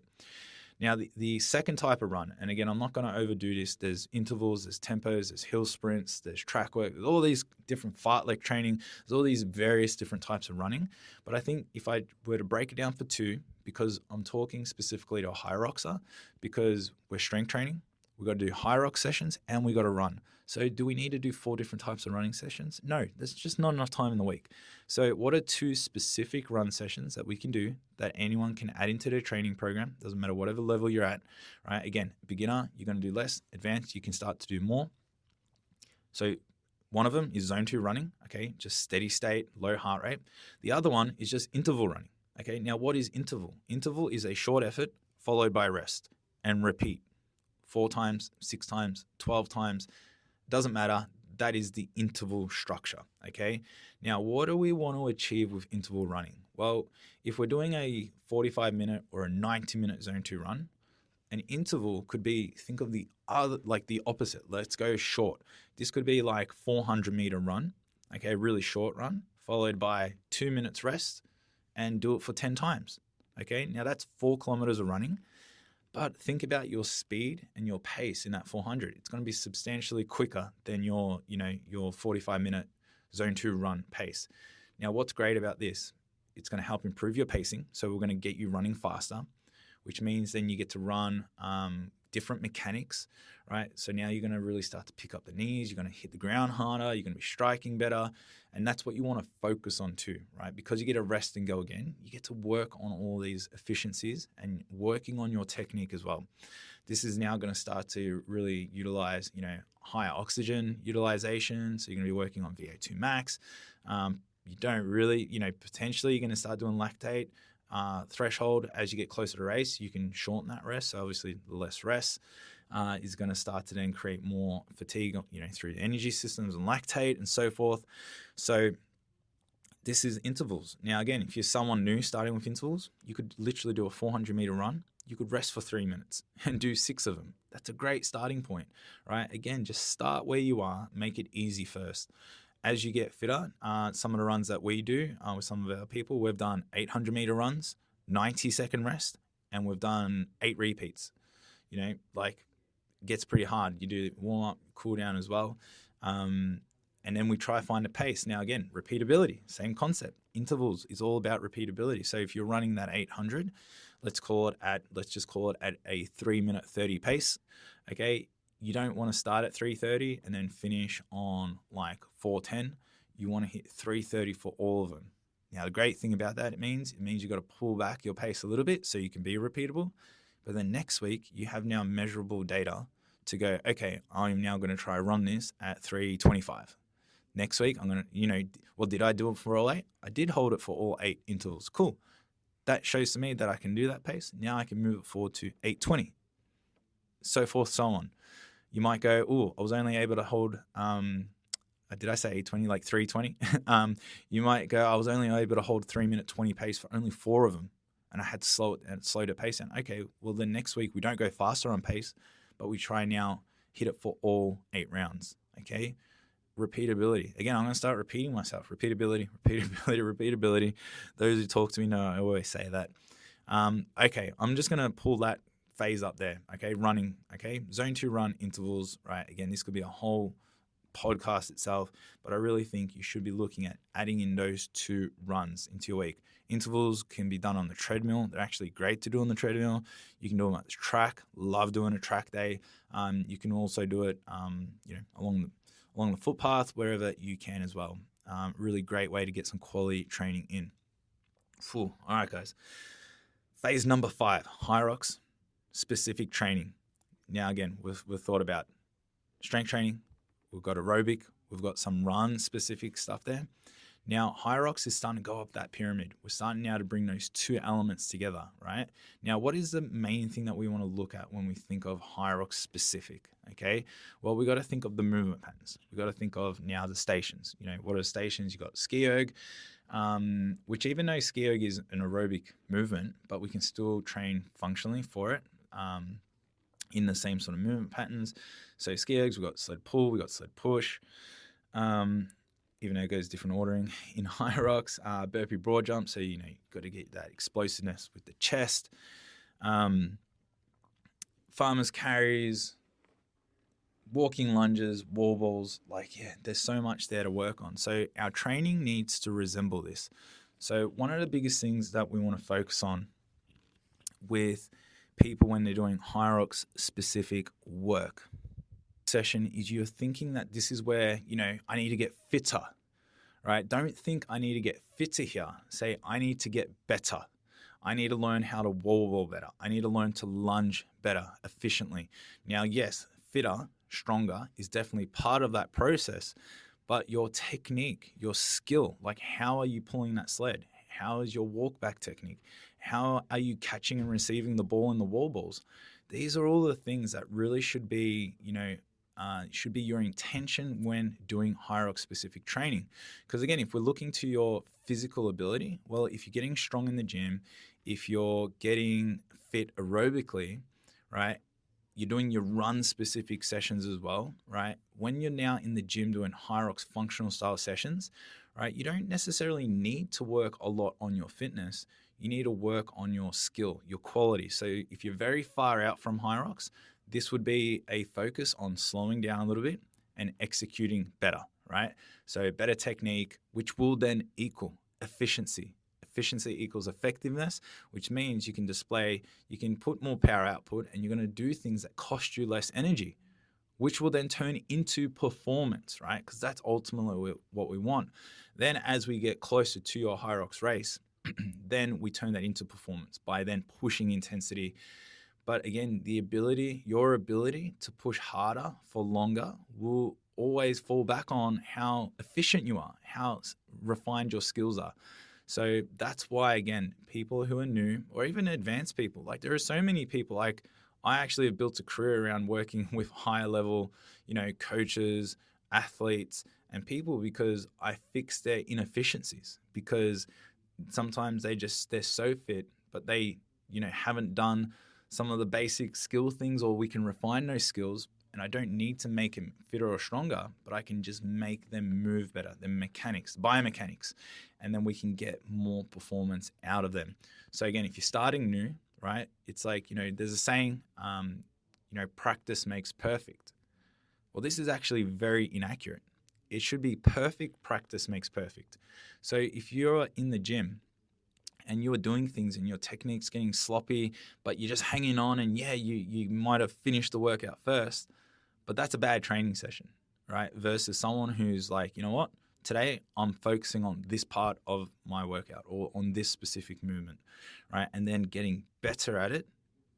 Now, the second type of run, and again, I'm not going to overdo this. There's intervals, there's tempos, there's hill sprints, there's track work, there's all these different fartlek training, there's all these various different types of running. But I think if I were to break it down for 2, because I'm talking specifically to a HYROXer, because we're strength training, we've got to do HYROX sessions, and we got to run. So do we need to do 4 different types of running sessions? No, there's just not enough time in the week. So what are 2 specific run sessions that we can do that anyone can add into their training program? Doesn't matter whatever level you're at, right? Again, beginner, you're going to do less. Advanced, you can start to do more. So one of them is Zone 2 running, okay? Just steady state, low heart rate. The other one is just interval running, okay? Now, what is interval? Interval is a short effort followed by rest and repeat. 4 times, 6 times, 12 times, Doesn't matter. That is the interval structure. Okay. Now, what do we want to achieve with interval running? Well, if we're doing a 45-minute or a 90-minute zone 2 run, an interval could be, think of the other, like the opposite. Let's go short. This could be like 400-meter run, okay, really short run, followed by 2 minutes rest, and do it for 10 times. Okay, now that's 4 kilometers of running, but think about your speed and your pace in that 400. It's going to be substantially quicker than your 45-minute zone 2 run pace. Now, what's great about this? It's going to help improve your pacing. So we're going to get you running faster, which means then you get to run different mechanics, right? So now you're going to really start to pick up the knees. You're going to hit the ground harder. You're going to be striking better. And that's what you want to focus on too, right? Because you get to rest and go again. You get to work on all these efficiencies and working on your technique as well. This is now going to start to really utilize, higher oxygen utilization. So you're going to be working on VO2 max. You don't really, potentially you're going to start doing lactate threshold as you get closer to race. You can shorten that rest. So obviously the less rest is going to start to then create more fatigue, through the energy systems and lactate and so forth. So this is intervals. Now, again, if you're someone new starting with intervals, you could literally do a 400-meter run. You could rest for 3 minutes and do 6 of them. That's a great starting point, right? Again, just start where you are, make it easy first. As you get fitter, some of the runs that we do with some of our people, we've done 800-meter runs, 90-second rest, and we've done 8 repeats. Gets pretty hard. You do warm-up, cool down as well. And then we try to find a pace. Now, again, repeatability, same concept. Intervals is all about repeatability. So if you're running that 800, let's just call it at a 3-minute 30 pace, okay? You don't want to start at 3:30 and then finish on like 4:10. You want to hit 3:30 for all of them. Now, the great thing about that, it means you've got to pull back your pace a little bit so you can be repeatable. But then next week, you have now measurable data to go, okay, I'm now going to try run this at 3:25. Next week, I'm going to, did I do it for all 8? I did hold it for all 8 intervals. Cool. That shows to me that I can do that pace. Now I can move it forward to 8:20. So forth, so on. You might go, I was only able to hold, did I say 820, like 320? You might go, I was only able to hold 3-minute 20 pace for only 4 of them. And I had to slow the pace down. Okay, well then next week we don't go faster on pace, but we try now hit it for all 8 rounds, okay? Repeatability. Again, I'm going to start repeating myself. Repeatability. Those who talk to me know I always say that. Okay, I'm just going to pull that phase up there, okay? Running, okay? Zone 2 run intervals, right? Again, this could be a whole podcast itself, but I really think you should be looking at adding in those 2 runs into your week. Intervals can be done on the treadmill. They're actually great to do on the treadmill. You can do them at the track. Love doing a track day. You can also do it, along the footpath, wherever you can as well. Really great way to get some quality training in. All right, guys. Phase number 5, HYROX-specific training. Now, again, we've thought about strength training. We've got aerobic. We've got some run-specific stuff there. Now, HYROX is starting to go up that pyramid. We're starting now to bring those 2 elements together, right? Now, what is the main thing that we want to look at when we think of HYROX-specific, okay? Well, we got to think of the movement patterns. We got to think of now the stations. What are the stations? You got ski erg, which even though ski erg is an aerobic movement, but we can still train functionally for it in the same sort of movement patterns. So ski ergs, we've got sled pull, we've got sled push, even though it goes different ordering in HYROX, burpee broad jump. So, you've got to get that explosiveness with the chest. Farmers carries, walking lunges, wall balls. There's so much there to work on. So our training needs to resemble this. So one of the biggest things that we want to focus on with people when they're doing HYROX-specific work session is you're thinking that this is where, I need to get fitter, right? Don't think I need to get fitter here. Say, I need to get better. I need to learn how to wall ball better. I need to learn to lunge better efficiently. Now, yes, fitter, stronger is definitely part of that process, but your technique, your skill, like how are you pulling that sled? How is your walk back technique? How are you catching and receiving the ball in the wall balls? These are all the things that really should be, should be your intention when doing HYROX-specific training. Because again, if we're looking to your physical ability, well, if you're getting strong in the gym, if you're getting fit aerobically, right, you're doing your run-specific sessions as well, right? When you're now in the gym doing HYROX functional style sessions, right, you don't necessarily need to work a lot on your fitness. You need to work on your skill, your quality. So if you're very far out from HYROX, this would be a focus on slowing down a little bit and executing better, right? So better technique, which will then equal efficiency. Efficiency equals effectiveness, which means you can put more power output, and you're going to do things that cost you less energy, which will then turn into performance, right? Because that's ultimately what we want. Then as we get closer to your HYROX race, then we turn that into performance by then pushing intensity. But again, your ability to push harder for longer will always fall back on how efficient you are, how refined your skills are. So that's why, again, people who are new or even advanced people, like there are so many people, like I actually have built a career around working with higher level, coaches, athletes, and people because I fix their inefficiencies, because sometimes they're so fit, but they, haven't done some of the basic skill things, or we can refine those skills. And I don't need to make them fitter or stronger, but I can just make them move better, the biomechanics, and then we can get more performance out of them. So again, if you're starting new, right, it's like, there's a saying, practice makes perfect. Well, this is actually very inaccurate. It should be perfect practice makes perfect. So if you're in the gym and you're doing things and your technique's getting sloppy, but you're just hanging on, and you might have finished the workout first, but that's a bad training session, right? Versus someone who's like, you know what, today I'm focusing on this part of my workout or on this specific movement, right? And then getting better at it.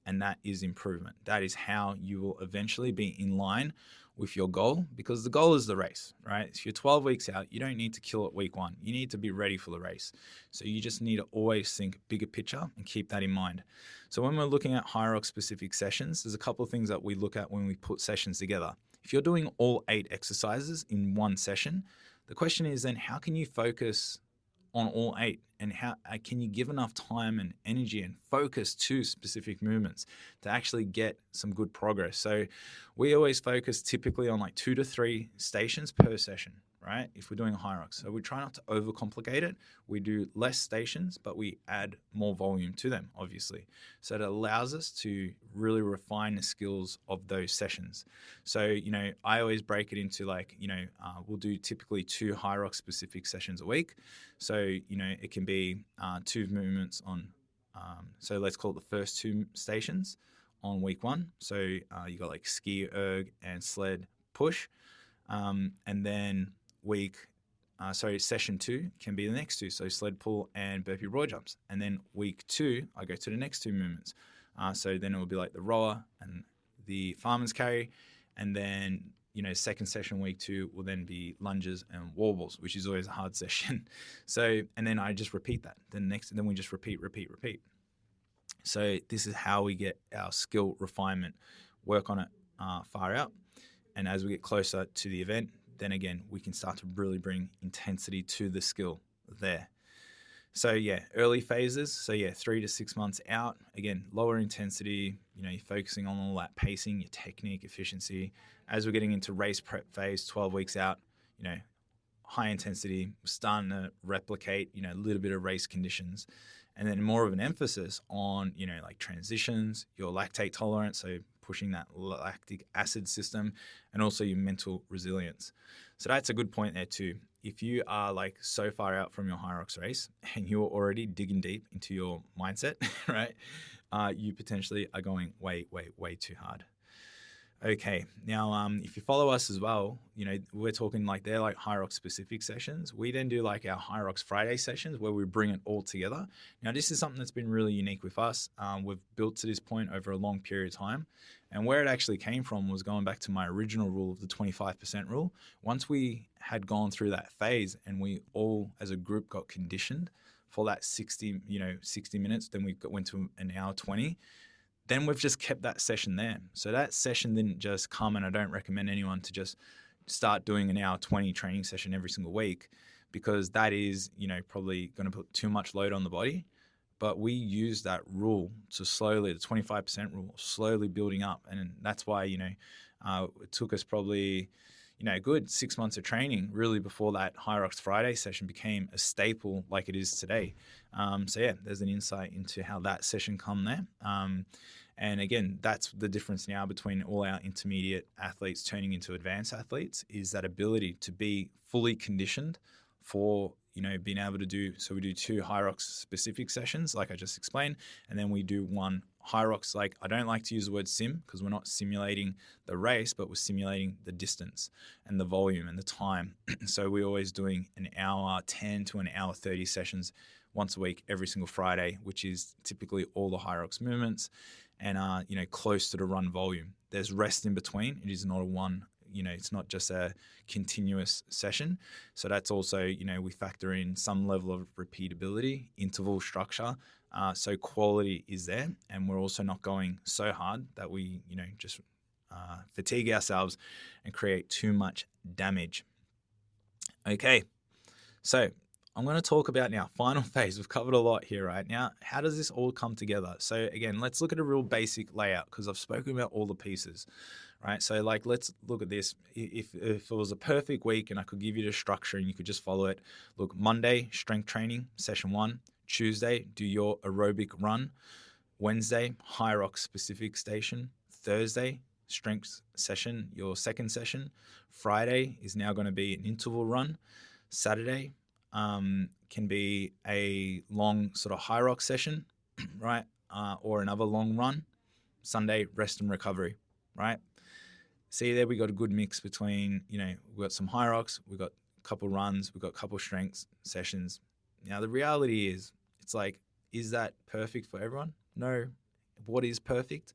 And that is improvement. That is how you will eventually be in line with your goal, because the goal is the race, right? If you're 12 weeks out, you don't need to kill it week 1. You need to be ready for the race. So you just need to always think bigger picture and keep that in mind. So when we're looking at HYROX-specific sessions, there's a couple of things that we look at when we put sessions together. If you're doing all 8 exercises in one session, the question is then how can you focus on all 8, and how can you give enough time and energy and focus to specific movements to actually get some good progress? So we always focus typically on like 2 to 3 stations per session, right? If we're doing a HYROX. So we try not to overcomplicate it. We do less stations, but we add more volume to them, obviously. So it allows us to really refine the skills of those sessions. So, I always break it into like, we'll do typically 2 HYROX-specific sessions a week. So, it can be 2 movements on, so let's call it the first 2 stations on week 1. So you got like ski erg and sled push. And then session 2 can be the next 2. So sled pull and burpee raw jumps. And then week 2, I go to the next 2 movements. So then it will be like the rower and the farmer's carry. And then, second session, week 2, will then be lunges and wall balls, which is always a hard session. So, and then I just repeat that. Then we just repeat. So this is how we get our skill refinement, work on it far out. And as we get closer to the event, then again, we can start to really bring intensity to the skill there. So early phases. So 3 to 6 months out, again, lower intensity, you're focusing on all that pacing, your technique, efficiency. As we're getting into race prep phase, 12 weeks out, high intensity, we're starting to replicate, a little bit of race conditions. And then more of an emphasis on, like transitions, your lactate tolerance, so pushing that lactic acid system, and also your mental resilience. So that's a good point there too. If you are like so far out from your HYROX race and you're already digging deep into your mindset, right, you potentially are going way, way, way too hard. Okay, now if you follow us as well, we're talking like they're like HYROX-specific sessions. We then do like our HYROX Friday sessions where we bring it all together. Now, this is something that's been really unique with us. We've built to this point over a long period of time. And where it actually came from was going back to my original rule of the 25% rule. Once we had gone through that phase and we all as a group got conditioned for that 60 minutes, then we went to an hour 20. then we've just kept that session there. So that session didn't just come, and I don't recommend anyone to just start doing an hour 20 training session every single week, because that is, probably going to put too much load on the body. But we use that rule to slowly, the 25% rule, slowly building up. And that's why, it took us probably, a good 6 months of training really before that HYROX Friday session became a staple like it is today. So yeah, there's an insight into how that session come there. And again, that's the difference now between all our intermediate athletes turning into advanced athletes, is that ability to be fully conditioned for, being able to do. So we do 2 HYROX-specific sessions, like I just explained, and then we do 1 HYROX. Like, I don't like to use the word sim, because we're not simulating the race, but we're simulating the distance and the volume and the time. So we're always doing an hour 10 to an hour 30 sessions once a week, every single Friday, which is typically all the HYROX movements, and close to the run volume. There's rest in between. It is not a one, it's not just a continuous session. So that's also, we factor in some level of repeatability, interval structure. So quality is there, and we're also not going so hard that we, just fatigue ourselves and create too much damage. Okay, so I'm going to talk about now, final phase. We've covered a lot here, right? Now, how does this all come together? So again, let's look at a real basic layout, because I've spoken about all the pieces, right? So let's look at this. If it was a perfect week and I could give you the structure and you could just follow it. Look, Monday, strength training, session 1. Tuesday, do your aerobic run. Wednesday, HYROX-specific station. Thursday, strength session, your second session. Friday is now going to be an interval run. Saturday can be a long sort of HYROX session, right? Or another long run. Sunday, rest and recovery, right? See there, we got a good mix between, we've got some HYROX, we've got a couple runs, we've got a couple strength sessions. Now, the reality is, it's like, is that perfect for everyone? No. What is perfect?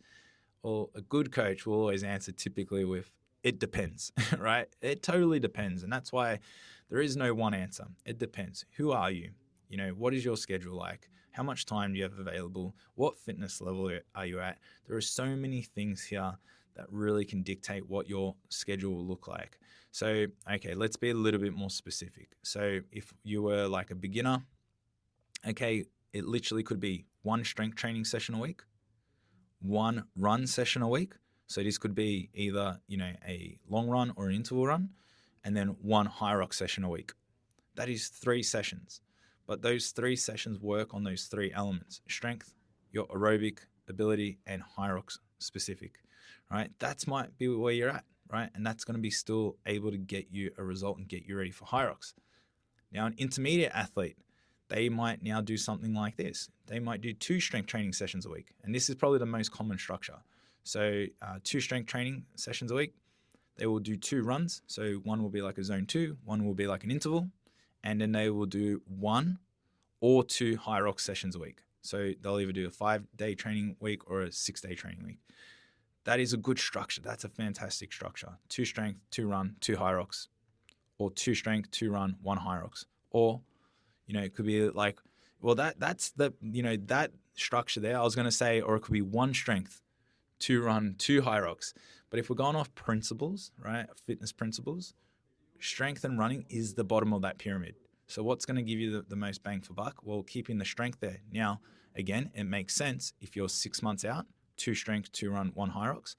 Well, a good coach will always answer typically with, it depends, right? It totally depends. And that's why there is no one answer. It depends. Who are you? What is your schedule like? How much time do you have available? What fitness level are you at? There are so many things here that really can dictate what your schedule will look like. So, okay, let's be a little bit more specific. So if you were like a beginner, okay, it literally could be 1 strength training session a week, 1 run session a week. So this could be either, a long run or an interval run, and then 1 HYROX session a week. That is 3 sessions. But those 3 sessions work on those 3 elements: strength, your aerobic ability, and HYROX specific, right? That's might be where you're at, right? And that's going to be still able to get you a result and get you ready for HYROX. Now, an intermediate athlete, they might now do something like this. They might do 2 strength training sessions a week. And this is probably the most common structure. So 2 strength training sessions a week. They will do 2 runs. So 1 will be like a zone 2, 1 will be like an interval. And then they will do 1 or 2 HYROX sessions a week. So they'll either do a 5-day training week or a 6-day training week. That is a good structure. That's a fantastic structure. 2 strength, 2 run, 2 HYROX. Or 2 strength, 2 run, 1 HYROX. Or, it could be like, well, that's the, that structure there. I was going to say, or it could be 1 strength, 2 run, 2 HYROX. But if we're going off principles, right, fitness principles, strength and running is the bottom of that pyramid. So what's going to give you the most bang for buck? Well, keeping the strength there. Now, again, it makes sense if you're 6 months out, 2 strength, 2 run, 1 HYROX.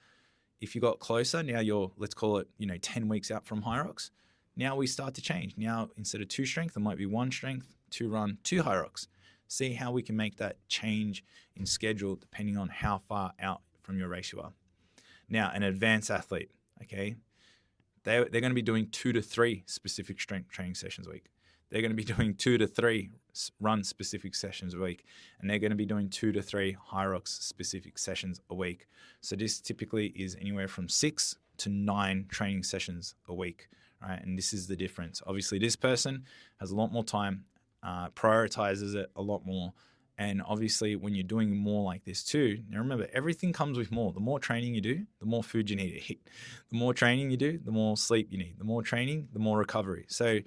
If you got closer, now you're, let's call it, 10 weeks out from HYROX. Now we start to change. Now, instead of 2 strength, it might be 1 strength, 2 run, 2 HYROX. See how we can make that change in schedule depending on how far out from your race you are. Now, an advanced athlete, okay, they're going to be doing 2 to 3 specific strength training sessions a week. They're going to be doing 2 to 3 run specific sessions a week, and they're going to be doing 2 to 3 HYROX specific sessions a week. So this typically is anywhere from 6 to 9 training sessions a week, right? And this is the difference. Obviously, this person has a lot more time, prioritizes it a lot more. And obviously, when you're doing more like this too, now remember, everything comes with more. The more training you do, the more food you need to eat. The more training you do, the more sleep you need. The more training, the more recovery. So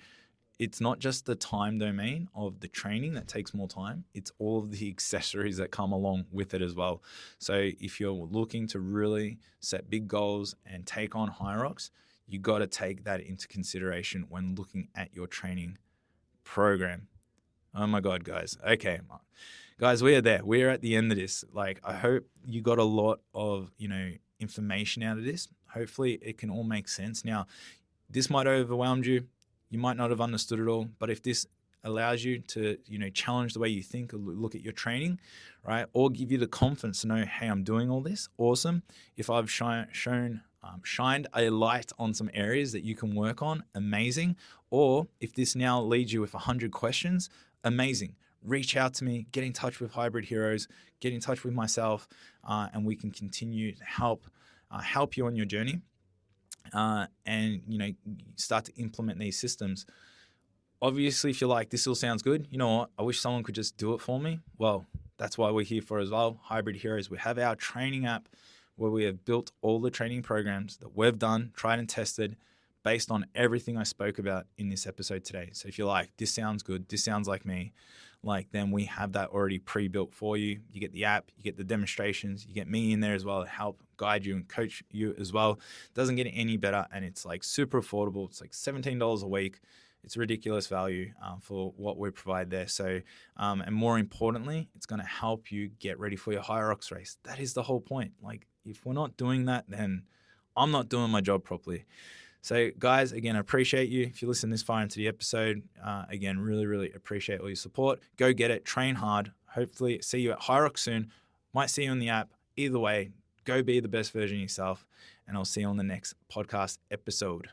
it's not just the time domain of the training that takes more time, it's all of the accessories that come along with it as well. So if you're looking to really set big goals and take on HYROX, you got to take that into consideration when looking at your training program. Oh my God, guys. Okay. Guys, we are there. We are at the end of this. Like, I hope you got a lot of, information out of this. Hopefully it can all make sense. Now, this might have overwhelmed you. You might not have understood it all, but if this allows you to, challenge the way you think or look at your training, right? Or give you the confidence to know, hey, I'm doing all this. Awesome. If I've shined a light on some areas that you can work on, amazing. Or if this now leads you with 100 questions, amazing. Reach out to me, get in touch with Hybrid Heroes, get in touch with myself, and we can continue to help you on your journey. And start to implement these systems. Obviously, if you're like, this all sounds good, you know what, I wish someone could just do it for me. Well, that's why we're here for as well. Hybrid Heroes, we have our training app where we have built all the training programs that we've done, tried and tested based on everything I spoke about in this episode today. So if you're like, this sounds good, this sounds like me, then we have that already pre-built for you. You get the app, you get the demonstrations, you get me in there as well to help guide you and coach you as well. It doesn't get any better, and it's like super affordable. It's like $17 a week. It's ridiculous value for what we provide there. So, and more importantly, it's going to help you get ready for your HYROX race. That is the whole point. Like, if we're not doing that, then I'm not doing my job properly. So guys, again, I appreciate you. If you listen this far into the episode, again, really, really appreciate all your support. Go get it, train hard. Hopefully see you at HYROX soon. Might see you on the app. Either way, go be the best version of yourself, and I'll see you on the next podcast episode.